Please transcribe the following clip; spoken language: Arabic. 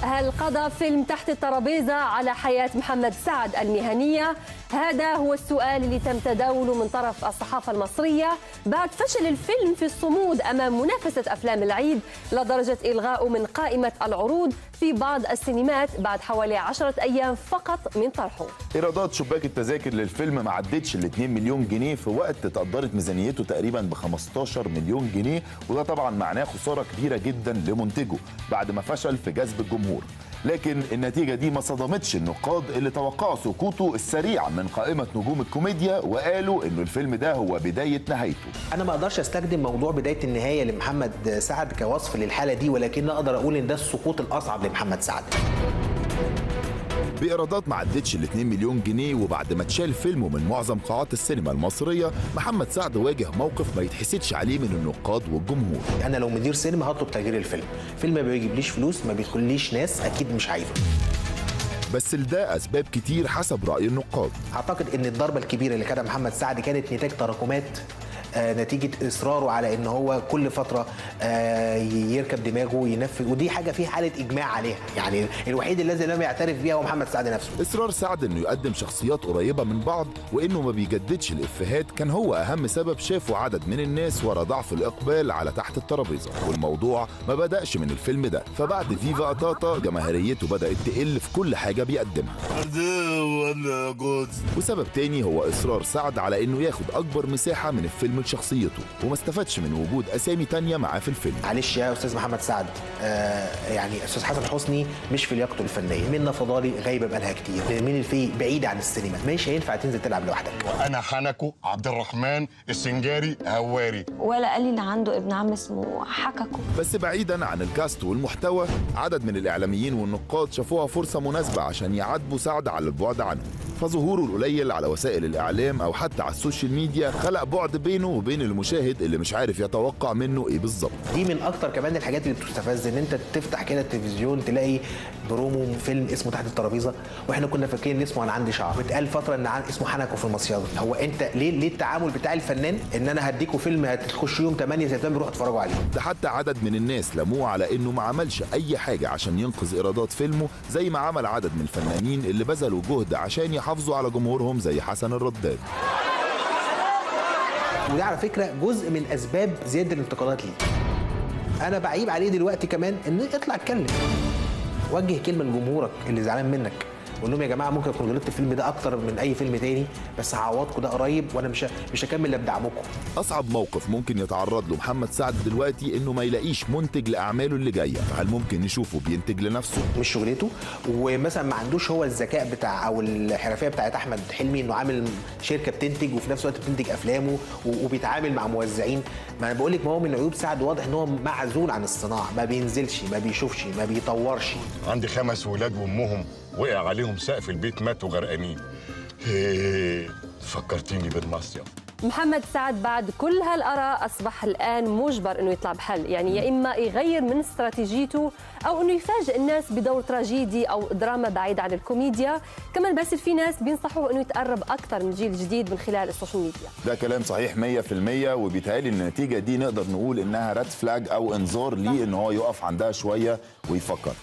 هل قضى فيلم تحت الترابيزة على حياة محمد سعد المهنية؟ هذا هو السؤال اللي تم تداوله من طرف الصحافة المصرية بعد فشل الفيلم في الصمود أمام منافسة أفلام العيد لدرجة إلغائه من قائمة العروض في بعض السينمات بعد حوالي 10 أيام فقط من طرحه. إيرادات شباك التذاكر للفيلم ما عدتش ال 2 مليون جنيه في وقت تقدرت ميزانيته تقريبا ب 15 مليون جنيه، وده طبعا معناه خسارة كبيرة جدا لمنتجه بعد ما فشل في جذب الجمهور. لكن النتيجة دي ما صدمتش النقاد اللي توقعوا سقوطه السريع من قائمة نجوم الكوميديا وقالوا إنه الفيلم ده هو بداية نهايته. أنا ما أقدرش أستخدم موضوع بداية النهاية لمحمد سعد كوصف للحالة دي، ولكن أقدر أقول إن ده السقوط الأصعب لمحمد سعد. بإيرادات ما عدتش ال 2 مليون جنيه وبعد ما اتشال فيلمه من معظم قاعات السينما المصرية، محمد سعد واجه موقف ما يتحسدش عليه من النقاد والجمهور. أنا لو مدير سينما هطلب تغيير الفيلم، فيلم ما بيجيبليش فلوس، ما بيدخليش ناس، أكيد مش عايزه. بس لده أسباب كتير حسب رأي النقاد. أعتقد إن الضربة الكبيرة اللي خدها محمد سعد كانت نتاج تراكمات، نتيجة إصراره على إن هو كل فترة يركب دماغه وينفذ، ودي حاجة فيه حالة إجماع عليها، يعني الوحيد الذي لم يعترف بيها هو محمد سعد نفسه. إصرار سعد إنه يقدم شخصيات قريبة من بعض وإنه ما بيجددش الإفيهات كان هو أهم سبب شافه عدد من الناس ورا ضعف الإقبال على تحت الترابيزة، والموضوع ما بدأش من الفيلم ده، فبعد فيفا قطاطا جماهيريته بدأت تقل في كل حاجة بيقدمها. وسبب تاني هو إصرار سعد على إنه ياخد أكبر مساحة من الفيلم لشخصيته وما استفادش من وجود أسامي تانية معاه في الفيلم. معلش يا أستاذ محمد سعد، يعني أستاذ حسن حسني مش في لياقته الفنية، منى فضالي غايبة بقالها كتير، مين الفي بعيدة عن السينما، مش هينفع تنزل تلعب لوحدك. وأنا حنكو عبد الرحمن السنجاري هواري، ولا قال لي إن عنده ابن عم اسمه حككو. بس بعيدا عن الكاست والمحتوى، عدد من الإعلاميين والنقاد شافوها فرصة مناسبة عشان يعاتبوا سعد على البعد عنه، فظهوره القليل على وسائل الإعلام أو حتى على السوشيال ميديا خلق بعد بينه وبين المشاهد اللي مش عارف يتوقع منه إيه بالظبط. دي من أكتر كمان الحاجات اللي بتستفز، إن أنت تفتح كده التلفزيون تلاقي برومو فيلم اسمه تحت الترابيزة، وإحنا كنا فاكرين اسمه أنا عندي شعر، واتقال فترة إن اسمه حنكو في المصيدة. هو أنت ليه التعامل بتاع الفنان إن أنا هديكوا فيلم هتخشوا يوم 8 سبتمبر روحوا اتفرجوا عليه؟ ده حتى عدد من الناس لموه على إنه ما عملش أي حاجة عشان ينقذ إيرادات فيلمه زي ما عمل عدد من الفنانين اللي بذلوا جهد عشان يحافظوا على جمهورهم زي حسن الرداد. وده على فكرة جزء من أسباب زيادة الانتقادات ليه. أنا بعيب عليه دلوقتي كمان إنه يطلع يتكلم، وجه كلمة لجمهورك اللي زعلان منك، قول لهم يا جماعه ممكن اكون غلطت الفيلم ده اكتر من اي فيلم تاني، بس هعوضكم ده قريب، وانا مش هكمل الا بدعمكم. اصعب موقف ممكن يتعرض له محمد سعد دلوقتي انه ما يلاقيش منتج لاعماله اللي جايه، فهل ممكن نشوفه بينتج لنفسه؟ مش شغلته، ومثلا ما عندوش هو الذكاء بتاع او الحرفيه بتاعت احمد حلمي انه عامل شركه بتنتج وفي نفس الوقت بتنتج افلامه وبيتعامل مع موزعين. ما انا بقول لك، ما هو من عيوب سعد واضح ان هو معزول عن الصناعه، ما بينزلش، ما بيشوفش، ما بيطورش. عندي 5 ولاد وامهم وقع عليهم سقف البيت ماتوا غرقانين. فكرتيني بالمصيف. محمد سعد بعد كل هالآراء أصبح الآن مجبر إنه يطلع بحل، يعني يا إما يغير من استراتيجيته أو إنه يفاجئ الناس بدور تراجيدي أو دراما بعيد عن الكوميديا. كمان بس في ناس بينصحوه إنه يتقرب أكثر من الجيل الجديد من خلال السوشيال ميديا. ده كلام صحيح 100%، وبيتهيألي النتيجة دي نقدر نقول إنها ريد فلاج أو إنذار ليه إن هو يقف عندها شوية ويفكر.